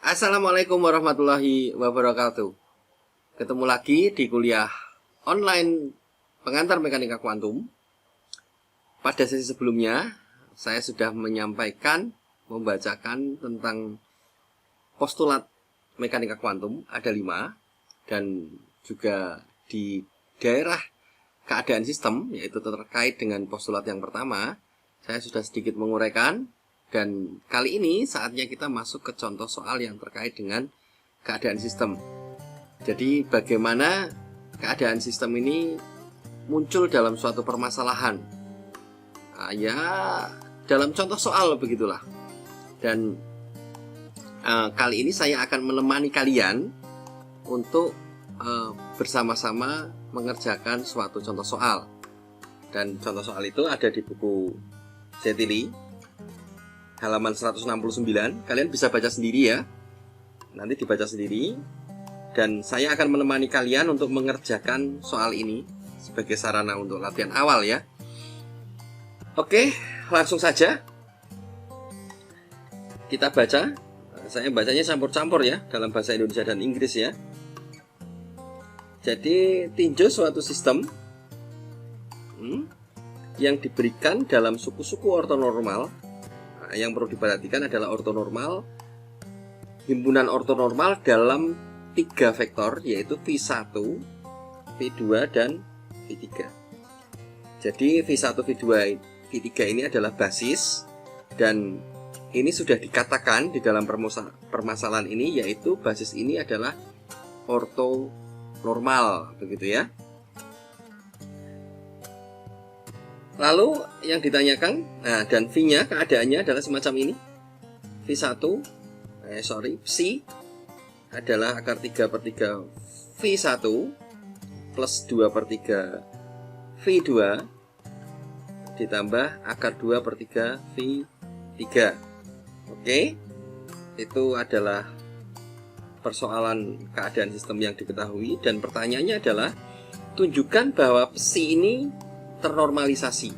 Assalamualaikum warahmatullahi wabarakatuh. Ketemu lagi di kuliah online pengantar mekanika kuantum. Pada sesi sebelumnya saya sudah membacakan tentang postulat mekanika kuantum, ada 5. Dan juga di daerah keadaan sistem, yaitu terkait dengan postulat yang pertama, saya sudah sedikit menguraikan. Dan kali ini saatnya kita masuk ke contoh soal yang terkait dengan keadaan sistem. Jadi bagaimana keadaan sistem ini muncul dalam suatu permasalahan, ya dalam contoh soal begitulah. Dan kali ini saya akan menemani kalian untuk bersama-sama mengerjakan suatu contoh soal. Dan contoh soal itu ada di buku Zetili halaman 169. Kalian bisa baca sendiri ya, nanti dibaca sendiri. Dan saya akan menemani kalian untuk mengerjakan soal ini sebagai sarana untuk latihan awal ya. Oke, langsung saja kita baca. Saya bacanya campur-campur ya, dalam bahasa Indonesia dan Inggris ya. Jadi tinjau suatu sistem yang diberikan dalam suku-suku ortonormal. Yang perlu diperhatikan adalah ortonormal, himpunan ortonormal dalam 3 vektor, yaitu V1, V2, dan V3. Jadi V1, V2, V3 ini adalah basis, dan ini sudah dikatakan di dalam permasalahan ini, yaitu basis ini adalah ortonormal, begitu ya. Lalu yang ditanyakan, dan V-nya keadaannya adalah semacam ini. Psi adalah akar 3/3 V1 plus 2/3 V2 ditambah akar 2/3 V3. Oke, itu adalah persoalan keadaan sistem yang diketahui. Dan pertanyaannya adalah, tunjukkan bahwa psi ini ternormalisasi.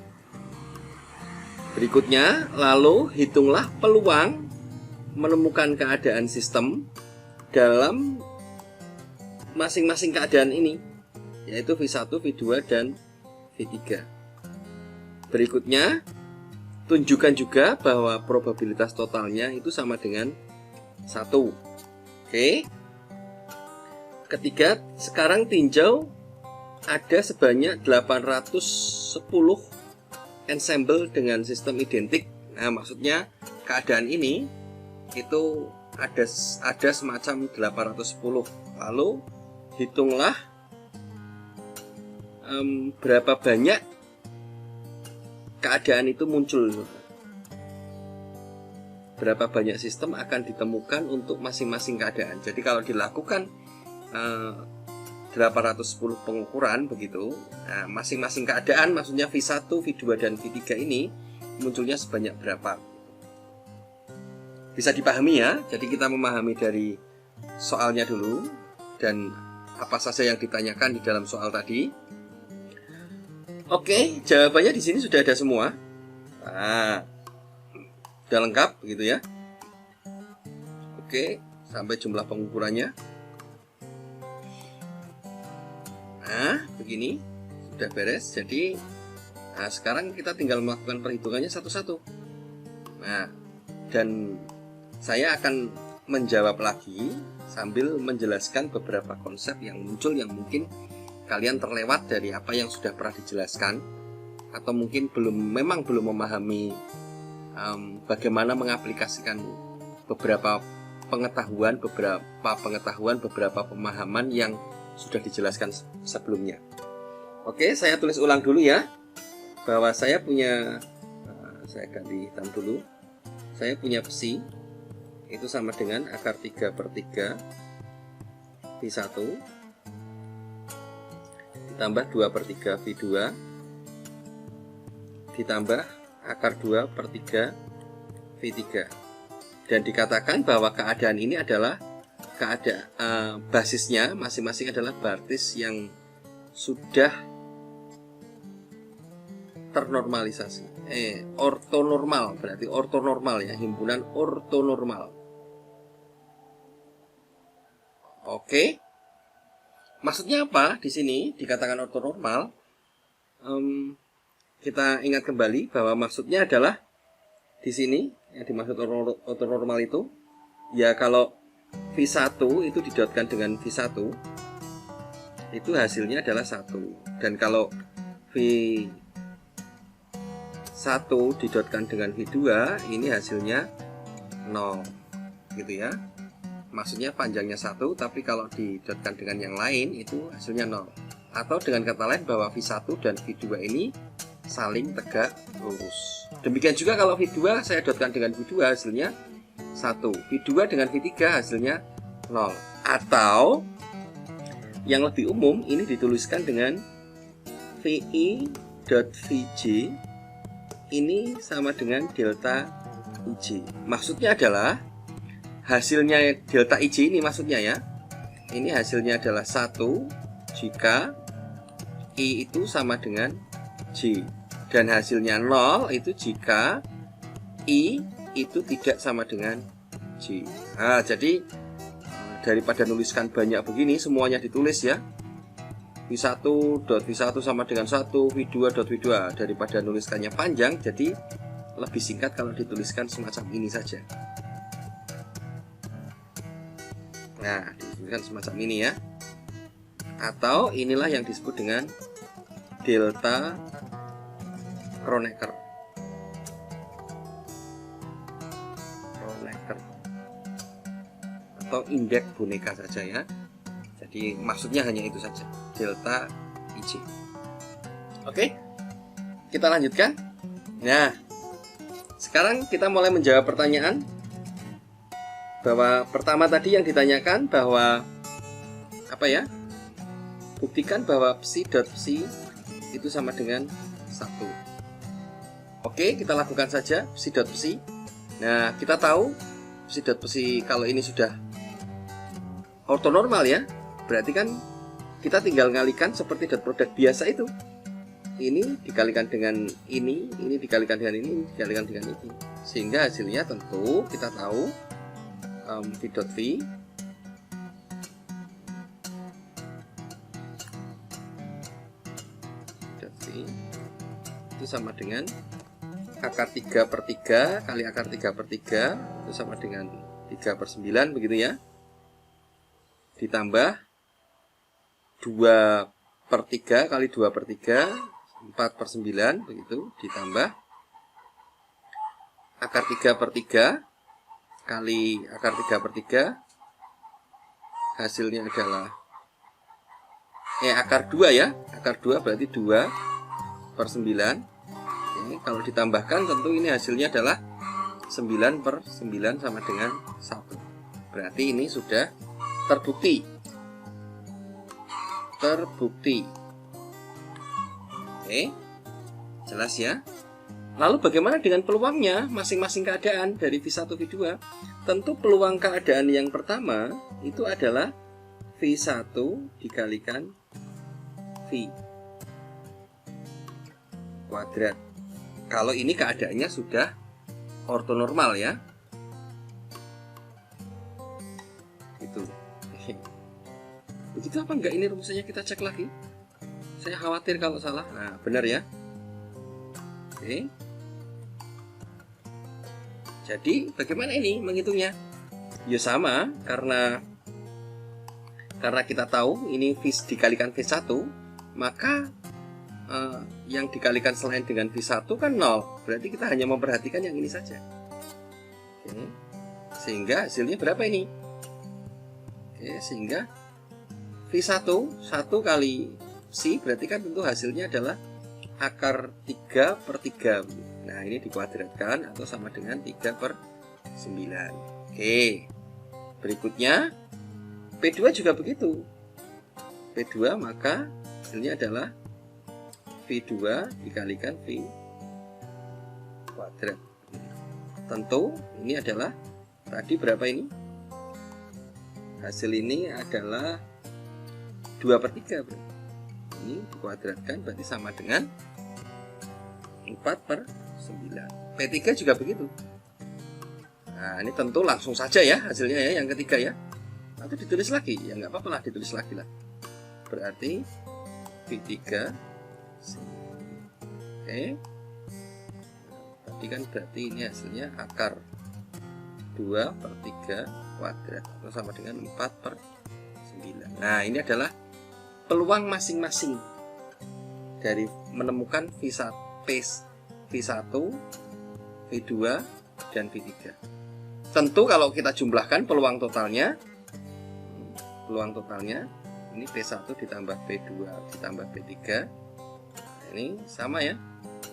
Berikutnya, lalu hitunglah peluang menemukan keadaan sistem dalam masing-masing keadaan ini, yaitu V1, V2, dan V3. Berikutnya, tunjukkan juga bahwa probabilitas totalnya itu sama dengan 1. Oke. Ketiga, sekarang tinjau ada sebanyak 810 ensemble dengan sistem identik. Nah, maksudnya keadaan ini itu ada semacam 810. Lalu hitunglah berapa banyak keadaan itu muncul. Berapa banyak sistem akan ditemukan untuk masing-masing keadaan. Jadi kalau dilakukan 810 pengukuran begitu, masing-masing keadaan, maksudnya V1, V2, dan V3 ini munculnya sebanyak berapa. Bisa dipahami ya. Jadi kita memahami dari soalnya dulu dan apa saja yang ditanyakan di dalam soal tadi. Oke, jawabannya di sini sudah ada semua. Sudah lengkap begitu ya. Oke, sampai jumlah pengukurannya. Begini, sudah beres. Jadi sekarang kita tinggal melakukan perhitungannya satu-satu. Dan saya akan menjawab lagi sambil menjelaskan beberapa konsep yang muncul yang mungkin kalian terlewat dari apa yang sudah pernah dijelaskan, atau mungkin memang belum memahami bagaimana mengaplikasikan beberapa pengetahuan, beberapa pemahaman yang sudah dijelaskan sebelumnya. Oke, saya tulis ulang dulu ya, bahwa saya punya, saya ganti hitam dulu. Saya punya psi itu sama dengan akar 3/3 V1 ditambah 2/3 V2 ditambah akar 2/3 V3. Dan dikatakan bahwa keadaan ini adalah basisnya masing-masing adalah basis yang sudah ternormalisasi. Ortonormal, berarti ortonormal ya, himpunan ortonormal. Oke. Maksudnya apa di sini dikatakan ortonormal? Kita ingat kembali bahwa maksudnya adalah di sini yang dimaksud ortonormal itu ya kalau V1 itu didotkan dengan V1 itu hasilnya adalah 1, dan kalau V1 didotkan dengan V2 ini hasilnya 0 gitu ya. Maksudnya panjangnya 1, tapi kalau didotkan dengan yang lain itu hasilnya 0. Atau dengan kata lain bahwa V1 dan V2 ini saling tegak lurus. Demikian juga kalau V2 saya dotkan dengan V2 hasilnya 1, V2 dengan V3 hasilnya 0. Atau yang lebih umum ini dituliskan dengan VI.VJ ini sama dengan delta IJ. Maksudnya adalah hasilnya delta IJ ini maksudnya ya. Ini hasilnya adalah 1 jika I itu sama dengan J. Dan hasilnya 0 itu jika I itu tidak sama dengan J. Nah, jadi daripada nuliskan banyak begini, semuanya ditulis ya. V1.V1 sama dengan 1, V2.V2. Daripada nuliskannya panjang, jadi lebih singkat kalau dituliskan semacam ini saja. Nah, dituliskan semacam ini ya. Atau inilah yang disebut dengan delta Kronecker. Atau indeks boneka saja ya. Jadi maksudnya hanya itu saja, delta IJ. Oke, kita lanjutkan. Nah, sekarang kita mulai menjawab pertanyaan. Bahwa pertama tadi yang ditanyakan bahwa apa ya? Buktikan bahwa psi.psi itu sama dengan 1. Oke, kita lakukan saja psi.psi. Nah, kita tahu psi.psi kalau ini sudah ortonormal ya, berarti kan kita tinggal ngalikan seperti dot product biasa itu. Ini dikalikan dengan ini dikalikan dengan ini dikalikan dengan ini, sehingga hasilnya tentu kita tahu V.V itu sama dengan akar 3/3 kali akar 3/3 itu sama dengan 3/9 begitu ya. Ditambah 2/3 kali 2/3 4/9 begitu, ditambah akar 3/3 kali akar 3/3 hasilnya adalah akar 2 ya, akar 2 berarti 2/9. Kalau ditambahkan tentu ini hasilnya adalah 9/9 sama dengan 1. Berarti ini sudah terbukti. Oke, jelas ya. Lalu bagaimana dengan peluangnya masing-masing keadaan dari V1 V2? Tentu peluang keadaan yang pertama itu adalah V1 dikalikan V kuadrat. Kalau ini keadaannya sudah ortonormal ya. Itu. Begitu apa enggak ini rumusnya, kita cek lagi. Saya khawatir kalau salah. Nah, benar ya. Oke. Jadi bagaimana ini menghitungnya? Ya sama, karena kita tahu ini V dikalikan V1, maka yang dikalikan selain dengan V1 kan 0. Berarti kita hanya memperhatikan yang ini saja. Oke. Sehingga hasilnya berapa ini? Oke, sehingga V1 1 kali psi berarti kan tentu hasilnya adalah akar 3/3. Nah, ini dikuadratkan atau sama dengan 3/9. Oke. Berikutnya P2 juga begitu. P2 maka hasilnya adalah V2 dikalikan V kuadrat. Tentu ini adalah tadi berapa ini? Hasil ini adalah 2/3 berarti. Ini dikuadratkan berarti sama dengan 4/9. P3 juga begitu. Nah, ini tentu langsung saja ya hasilnya ya, yang ketiga ya. Atau ditulis lagi, ya nggak apa-apa lah, ditulis lagi lah. Berarti V3 oke. Tadi kan berarti ini hasilnya akar 2/3 kuadrat atau sama dengan 4/9. Nah, ini adalah peluang masing-masing dari menemukan V1, V2 dan V3. Tentu kalau kita jumlahkan peluang totalnya ini P1 ditambah P2 ditambah P3, ini sama ya,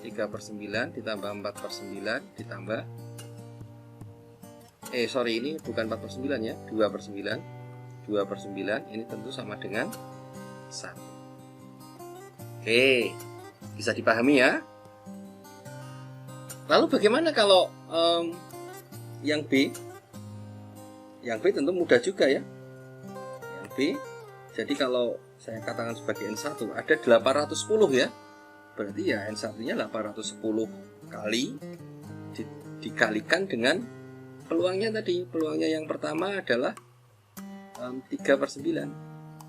3/9 ditambah 4/9 ditambah ini bukan 4/9 ya, 2/9. 2/9 ini tentu sama dengan 1. Oke, bisa dipahami ya. Lalu bagaimana kalau yang B? Yang B tentu mudah juga ya. Yang B, jadi kalau saya katakan sebagai N1 ada 810 ya. Berarti ya N1-nya 810 kali dikalikan dengan peluangnya tadi. Peluangnya yang pertama adalah 3/9.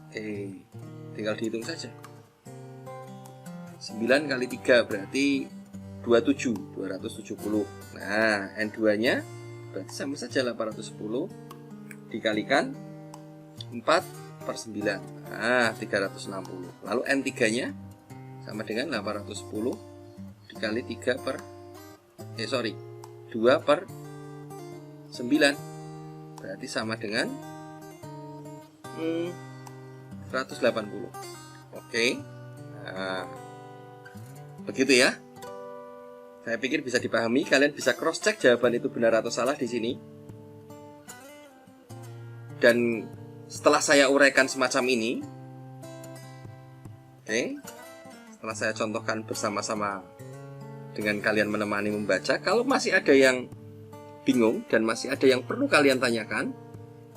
Oke, tinggal dihitung saja. 9 kali 3 berarti 270. Nah, N2-nya berarti sama saja 810 dikalikan 4/9. Nah, 360. Lalu N3-nya sama dengan 810 dikali 2/9. Berarti sama dengan 180. Oke. Nah, begitu ya. Saya pikir bisa dipahami. Kalian bisa cross check jawaban itu benar atau salah di sini. Dan setelah saya uraikan semacam ini, oke, setelah saya contohkan bersama-sama dengan kalian menemani membaca, kalau masih ada yang bingung dan masih ada yang perlu kalian tanyakan,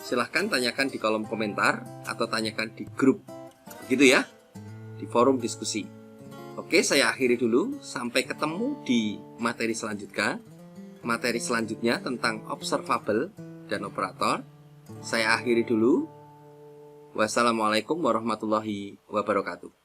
silahkan tanyakan di kolom komentar atau tanyakan di grup, begitu ya, di forum diskusi. Oke, saya akhiri dulu. Sampai ketemu di materi selanjutnya. Materi selanjutnya tentang observable dan operator. Saya akhiri dulu. Wassalamualaikum warahmatullahi wabarakatuh.